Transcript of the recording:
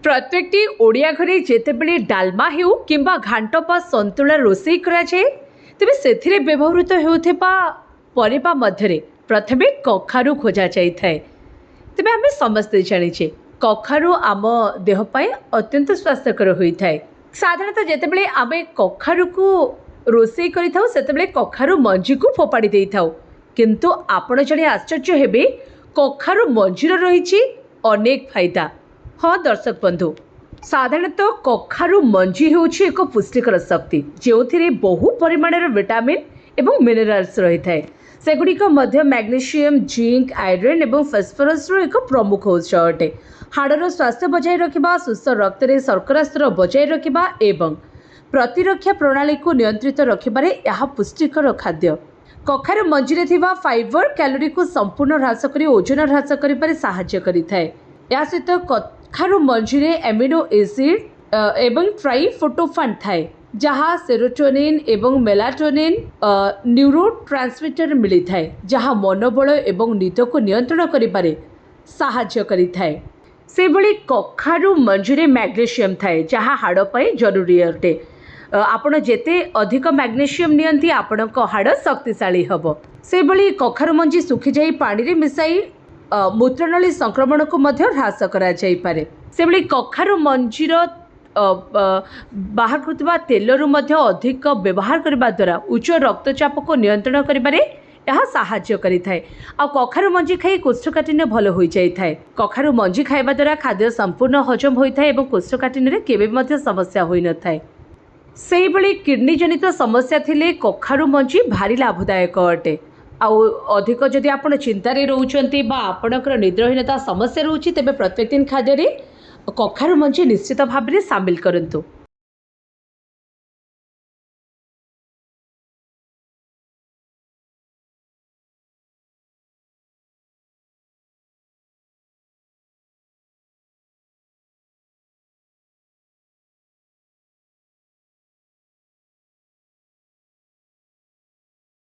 प्रत्येकटी ओडिया घरे जेतेबेले डालमा हेउ किंबा घांट बा संतुला रोषेई कराए तेबे सेथिरे व्यवहृत हेउथिबा परिबा मध्यरे प्रथमे कखारु खोजा जाइथाए। तेबे आमे समस्ते जानिछे कखारु आम देह पाए अत्यंत स्वास्थ्यकर होइथाए। साधारणतः जेतेबेले आमे कखारु को रोषेई करिथाउ सेतेबेले कखारु मंजी को फोपाड़ी देइथाउ, किंतु आपण जणे आश्चर्य हेबे कखारु मंजीर रहिछि अनेक फायदा। हाँ दर्शक बंधु, साधारणतः कखारु मंजी हेउछि एक पुष्टिकर शक्ति जो बहु परिमाणर विटामिन एवं मिनरल्स रही है। सेगुड़िक मध्य मैग्नेशियम, जिंक, आयरन एवं फस्फरस एक प्रमुख उत्स अटे। हाड़र स्वास्थ्य बजाय रखा, सुस्थ रक्त में शर्करा स्तर बजाय रखा एवं प्रतिरक्षा प्रणाली को नियंत्रित रखिबारे यह पुष्टिकर खाद्य। कखारु मंजीरे थिबा फाइबर कैलोरी को संपूर्ण ह्रास कर ओजन ह्रास करिबारे सहायता करिथाए। या सहित कखारु मंजीरे एमिनो एसिड एवं ट्राइफोटोफान थाए जहाँ सेरोटोनिन एवं मेलाटोनिन न्यूरोट्रांसमिटर मिली थाए जहाँ मनोबल एवं निद को नियंत्रण करिबारे सहायता करिथाए। सेभली कखारु मंजीरे मैग्नेशियम थाए जहाँ हाड़ पाए जरूरी अटे। आपण जेते अधिक मैग्नेशियम नियंती आपणक हाड़ शक्तिशाली हबो। सेभली कखारु मंजी सुखी जाई पानी रे मिसाई मूत्रनली संक्रमण को मध्य ह्रास करा जाई पारे। सेभली कखारु मंजीर बाहर होता तेलरू मध्य अधिक व्यवहार करने द्वारा उच्च रक्तचाप को नियंत्रण करिबारे यह सहायता करिथाए। आ कखारु मंजी खाई कोष्ठकाठिन्य भल हो जाए। कखारु मंजी खाइबा द्वारा खाद्य संपूर्ण हजम होता है एवं कोष्ठकाठिन्य केबे मध्य समस्या होई न थाए। सेही भली किडनी जनित समस्या थिले कखारु मंजी भारी लाभदायक अटे। आउ अधिक जदि आपण चिंतारे रहउचंती बा आपणकर निद्राहीनता समस्या रहउची तेबे प्रत्येक दिन खाद्य रे कखारु मंजी निश्चित भाव में सामिल करंतु।